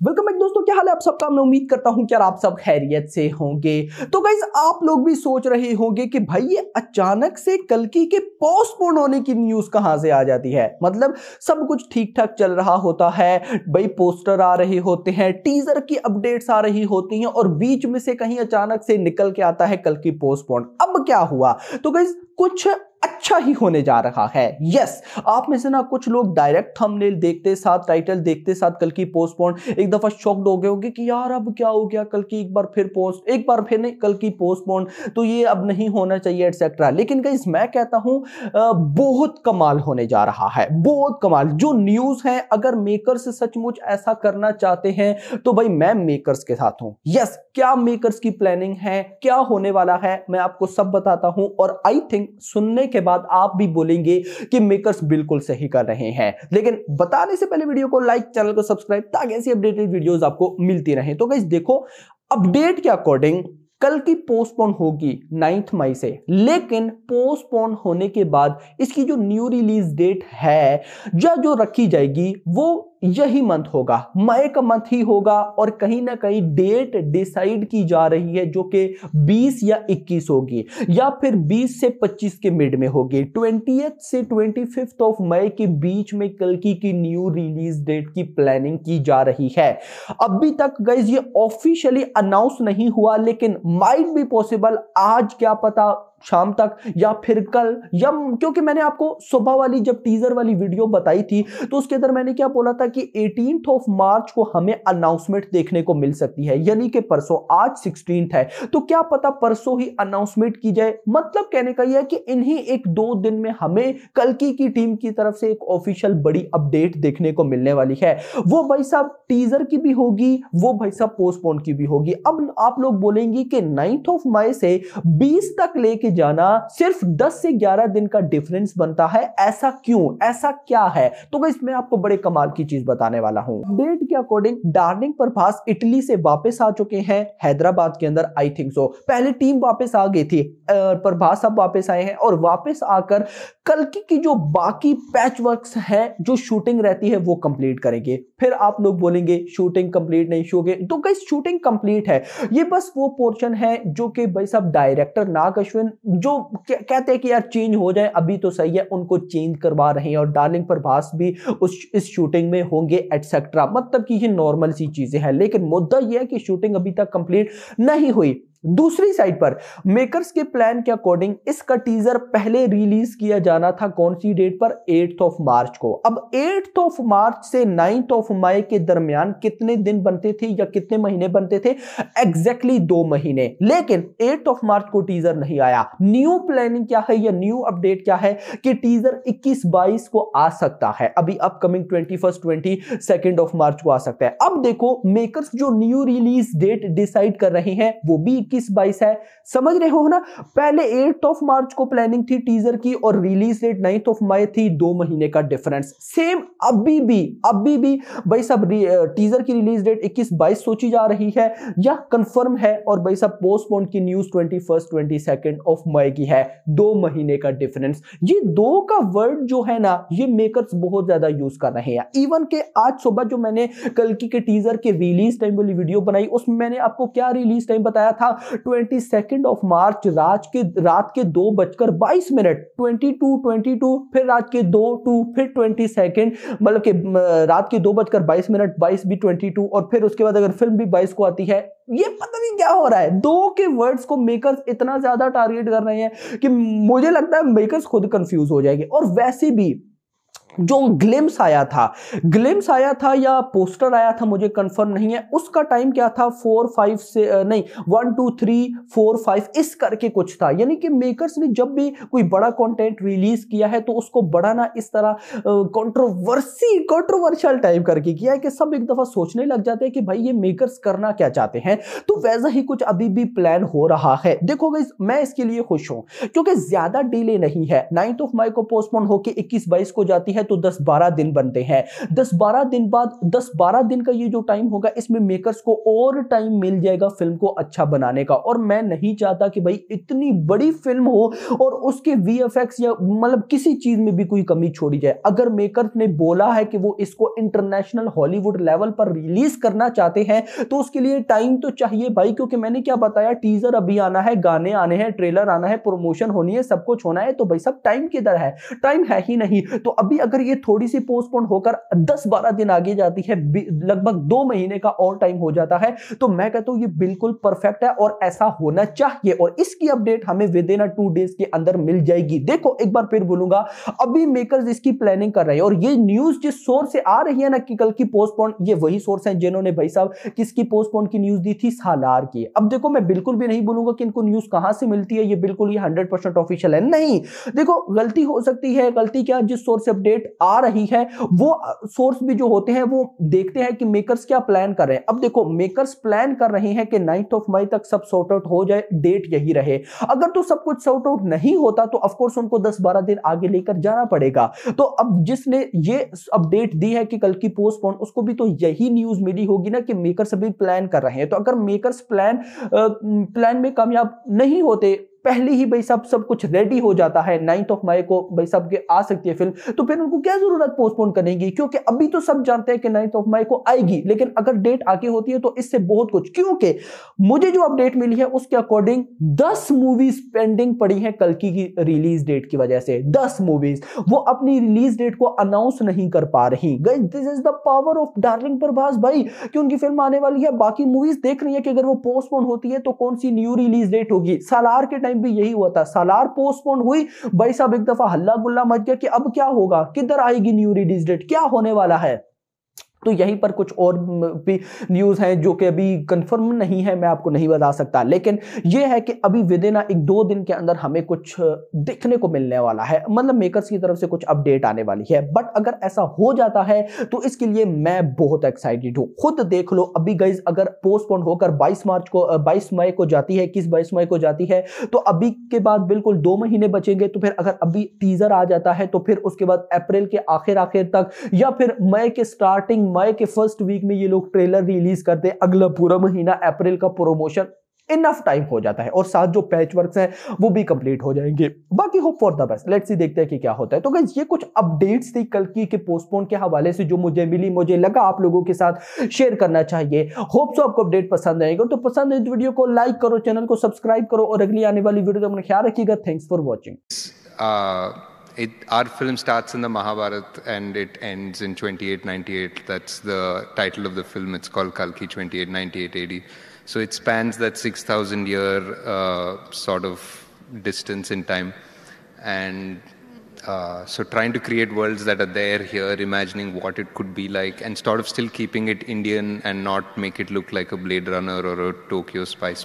Welcome back दोस्तों, क्या हाल है आप सबका। मैं उम्मीद करता हूं कि आप सब खैरियत से होंगे। तो गाइस, आप लोग भी सोच रहे होंगे कि भाई ये अचानक से कल्कि के पोस्टपोन होने की न्यूज कहां से आ जाती है। मतलब सब कुछ ठीक ठाक चल रहा होता है भाई, पोस्टर आ रहे होते हैं, टीजर की अपडेट्स आ रही होती हैं और बीच में से कहीं अचानक से निकल के आता है कल्कि पोस्टपोन। अब क्या हुआ? तो गाइस कुछ अच्छा ही होने जा रहा है। यस, आप में से ना कुछ लोग डायरेक्ट थंबनेल देखते साथ, टाइटल देखते साथ कल्कि पोस्टपोन एक दफा शॉक्ड हो गए होंगे कि यार अब क्या हो गया, कल्कि एक बार फिर नहीं, कल्कि पोस्टपोन, तो ये अब नहीं होना चाहिए एटसेट्रा। लेकिन गाइस मैं कहता हूं बहुत कमाल होने जा रहा है, बहुत कमाल। जो न्यूज है, अगर मेकर्स सचमुच ऐसा करना चाहते हैं तो भाई मैं मेकर्स के साथ हूं। यस, क्या मेकर्स की प्लानिंग है, क्या होने वाला है, मैं आपको सब बताता हूं। और आई थिंक सुनने के बाद आप भी बोलेंगे कि मेकर्स बिल्कुल सही कर रहे हैं। लेकिन बताने से पहले वीडियो को लाइक, चैनल को सब्सक्राइब, ताकि ऐसी अपडेटेड वीडियोस आपको मिलती रहे। तो गाइस देखो, अपडेट के अकॉर्डिंग कल की पोस्टपोन होगी 9 मई से, लेकिन पोस्टपोन होने के बाद इसकी जो न्यू रिलीज डेट है या जो रखी जाएगी वो यही मंथ होगा, मई का मंथ ही होगा। और कहीं ना कहीं डेट डिसाइड की जा रही है जो कि 20 या 21 होगी, या फिर 20 से 25 के मिड में होगी। 20 से 25 ऑफ मई के बीच में कल्कि की न्यू रिलीज डेट की प्लानिंग की जा रही है। अभी तक गाइस ये ऑफिशियली अनाउंस नहीं हुआ, लेकिन माइट बी पॉसिबल आज, क्या पता शाम तक या फिर कल, या क्योंकि मैंने आपको सुबह वाली जब टीजर वाली वीडियो बताई थी तो उसके अंदर मैंने क्या बोला था कि 18 ऑफ मार्च को हमें अनाउंसमेंट देखने को मिल सकती है, यानी कि परसों। आज 16 है, तो क्या पता परसों ही अनाउंसमेंट की जाए। मतलब कहने का यह है कि इन्हीं 1-2 दिन में हमें कल्कि की टीम की तरफ से एक ऑफिशियल बड़ी अपडेट देखने को मिलने वाली है। वो भाई साहब टीजर की भी होगी, वो भाई साहब पोस्टपोन की भी होगी। अब आप लोग बोलेंगे कि 9 ऑफ मई से 20 तक लेके जाना सिर्फ 10 से 11 दिन का डिफरेंस बनता है। ऐसा क्यों, ऐसा क्या है? तो गाइस मैं आपको बड़े कमाल की चीज बताने वाला हूं। डेट के अकॉर्डिंग डार्लिंग प्रभास इटली से वापस आ चुके हैं हैदराबाद के अंदर, आई थिंक सो। पहले टीम वापस आ गई थी, प्रभास अब वापस आए हैं और वापस आकर कल्कि की जो बाकी पैच वर्क्स है, जो शूटिंग रहती है, वो कंप्लीट करेंगे। फिर आप लोग बोलेंगे शूटिंग कंप्लीट नहीं होगी, तो गाइस शूटिंग कंप्लीट है। ये बस वो पोर्शन है जो कि भाई साहब डायरेक्टर नाग अश्विन जो कहते हैं कि यार चेंज हो जाए, अभी तो सही है, उनको चेंज करवा रहे हैं। और डार्लिंग प्रभास भी इस शूटिंग में होंगे एटसेट्रा। मतलब कि ये नॉर्मल सी चीजें हैं, लेकिन मुद्दा यह है कि शूटिंग अभी तक कंप्लीट नहीं हुई। दूसरी साइड पर मेकर्स के प्लान के अकॉर्डिंग इसका टीजर पहले रिलीज किया जाना था, कौन सी डेट पर? 8 ऑफ मार्च को। अब 8 ऑफ मार्च से 9 ऑफ मई के दरमियान कितने दिन बनते थे या कितने महीने बनते थे? एग्जैक्टली 2 महीने। लेकिन 8 ऑफ मार्च को टीजर नहीं आया। न्यू प्लानिंग क्या है या न्यू अपडेट क्या है कि टीजर 21-22 को आ सकता है, अभी अपकमिंग 22 ऑफ मार्च को आ सकता है। अब देखो, मेकर्स जो न्यू रिलीज डेट डिसाइड कर रहे हैं वो भी 21-22 है। समझ रहे हो ना? पहले 8 ऑफ मार्च को प्लानिंग थी टीजर की और रिलीज डेट 9 ऑफ मई थी, 2 महीने का डिफरेंस। सेम अभी भी भाई साहब टीजर की रिलीज डेट 21-22 सोची जा रही है या कंफर्म है, और भाई साहब पोस्टपोन की न्यूज 22 ऑफ मई की है, 2 महीने का डिफरेंस। ये 2 का वर्ड जो है ना, ये मेकर्स बहुत ज्यादा यूज कर रहे हैं। इवन के आज सुबह जो मैंने कल्कि के टीजर के रिलीज टाइम वाली वीडियो बनाई, उसमें मैंने आपको क्या रिलीज टाइम बताया था? 22 ऑफ मार्च रात के 2:22, 22, फिर रात के 2 फिर 22, मतलब कि रात के 2:22, 22 भी 22, और फिर उसके बाद अगर फिल्म भी 22 को आती है। ये पता नहीं क्या हो रहा है, 2 के वर्ड्स को मेकर्स इतना ज्यादा टारगेट कर रहे हैं कि मुझे लगता है मेकर्स खुद कंफ्यूज हो जाएंगे। और वैसे भी जो ग्लिम्स आया था या पोस्टर आया था, मुझे कंफर्म नहीं है, उसका टाइम क्या था? 4-5 से नहीं 1 2 3 4 5 इस करके कुछ था। यानी कि मेकर्स ने जब भी कोई बड़ा कंटेंट रिलीज किया है तो उसको बड़ा ना इस तरह कंट्रोवर्शियल टाइप करके किया है कि सब एक दफा सोचने लग जाते हैं कि भाई ये मेकर्स करना क्या चाहते हैं। तो वैसा ही कुछ अभी भी प्लान हो रहा है। देखो गाइस, मैं इसके लिए खुश हूं क्योंकि ज्यादा डिले नहीं है। 9 ऑफ मई को पोस्टपोन होकर 21-22 को जाती है, तो 10-12 दिन बनते हैं। 10-12 दिन बाद 10-12 दिन का ये जो टाइम होगा, इसमें मेकर्स को और टाइम मिल जाएगा फिल्म को अच्छा बनाने का। और मैं नहीं चाहता कि भाई इतनी बड़ी फिल्म हो और उसके वीएफएक्स या मतलब किसी चीज में भी कोई कमी छोड़ी जाए। अगर मेकर्स ने बोला है कि वो इसको इंटरनेशनल हॉलीवुड लेवल पर रिलीज करना चाहते हैं तो उसके लिए टाइम तो चाहिए भाई, क्योंकि मैंने क्या बताया, टीजर अभी आना है, गाने आने हैं, ट्रेलर आना है, प्रमोशन होनी है, सब कुछ होना है। तो भाई सब टाइम किधर है? टाइम है ही नहीं। तो अभी अगर ये थोड़ी सी पोस्टपोन होकर 10-12 दिन आगे जाती है, लगभग 2 महीने का और टाइम हो जाता है, तो मैं कहता हूं ये बिल्कुल परफेक्ट है और ऐसा होना चाहिए। और इसकी अपडेट हमें विद इन 2 डेज के अंदर मिल जाएगी। देखो एक बार फिर बोलूंगा, अभी मेकर्स इसकी प्लानिंग कर रहे हैं और ये न्यूज जिस सोर्स से आ रही है ना कि कल की पोस्टपोन, ये वही सोर्स है जिन्होंने भाई साहब किसकी पोस्टपोन की न्यूज दी थी, सालार की। अब देखो मैं बिल्कुल भी नहीं बोलूंगा कि इनको न्यूज कहां से मिलती है, ये बिल्कुल ये 100% ऑफिशियल है नहीं। देखो गलती हो सकती है, गलती क्या, जिस सोर्स से अपडेट आ रही है वो सोर्स भी जो होते हैं वो देखते हैं कि मेकर्स क्या प्लान कर रहे हैं। अब देखो मेकर्स प्लान कर रहे हैं कि 9 मई तक सब सॉर्ट आउट हो जाए, डेट यही रहे। अगर तो सब कुछ सॉर्ट आउट नहीं होता तो ऑफ कोर्स उनको 10-12 दिन आगे लेकर जाना पड़ेगा। तो अब जिसने ये अपडेट दी है कि कल की पोस्टपोन, उसको भी तो यही न्यूज मिली होगी ना कि मेकर्स अभी प्लान कर रहे हैं। तो अगर मेकर्स प्लान में कामयाब नहीं होते, पहले ही भाई साहब सब कुछ रेडी हो जाता है, 9 मई को भाई साहब के आ सकती है फिल्म, तो फिर उनको क्या जरूरत पोस्टपोन करने की? क्योंकि अभी तो सब जानते हैं कि 9 मई को आएगी, लेकिन अगर डेट आगे होती है तो इससे बहुत कुछ, क्योंकि मुझे जो अपडेट मिली है उसके अकॉर्डिंग 10 मूवीज पेंडिंग पड़ी हैं कल की रिलीज डेट की वजह से। 10 मूवीज वो अपनी रिलीज डेट को अनाउंस नहीं कर पा रही। Guys this is the power of darling Prabhas भाई, कि उनकी फिल्म आने वाली है, बाकी मूवीज देख रही है कि अगर वो पोस्टपोन होती है तो कौन सी न्यू रिलीज डेट होगी। सालार के भी यही हुआ था, सालार पोस्टपोन हुई, भाई साहब एक दफा हल्ला गुल्ला मच गया कि अब क्या होगा, किधर आएगी न्यू रिलीज डेट, क्या होने वाला है। तो यहीं पर कुछ और भी न्यूज हैं जो कि अभी कंफर्म नहीं है, मैं आपको नहीं बता सकता, लेकिन यह है कि अभी विद इन 1-2 दिन के अंदर हमें कुछ देखने को मिलने वाला है, मतलब मेकर्स की तरफ से कुछ अपडेट आने वाली है। बट अगर ऐसा हो जाता है तो इसके लिए मैं बहुत एक्साइटेड हूं। खुद देख लो अभी गाइस, अगर पोस्टपोन होकर 22 मई को जाती है, 22 मई को जाती है, तो अभी के बाद बिल्कुल 2 महीने बचेंगे। तो फिर अगर अभी टीजर आ जाता है तो फिर उसके बाद अप्रैल के आखिर तक या फिर मई के स्टार्टिंग, मई के फर्स्ट वीक में ये लोग ट्रेलर रिलीज करते हैं, अगला पूरा महीना अप्रैल का प्रमोशन, इनफ टाइम हो जाता है और साथ जो पैच वर्क्स हैं वो भी कंप्लीट हो जाएंगे। बाकी hope for the best, let's see, देखते हैं कि क्या होता है। तो गाइस ये कुछ अपडेट्स थी कल की के पोस्टपोन के हवाले से जो मुझे मिली, मुझे लगा आप लोगों के साथ शेयर करना चाहिए। होप सो आपको अपडेट पसंद आएगा। तो पसंद है तो वीडियो को लाइक करो, चैनल को सब्सक्राइब करो और अगली आने वाली वीडियो का अपना ख्याल रखिएगा। Thanks for watching. Our film starts in the Mahabharata and it ends in 2898. That's the title of the film. It's called Kalki 2898 AD. So it spans that 6,000 year sort of distance in time. And so trying to create worlds that are there here, imagining what it could be like and sort of still keeping it Indian and not make it look like a Blade Runner or a Tokyo Spice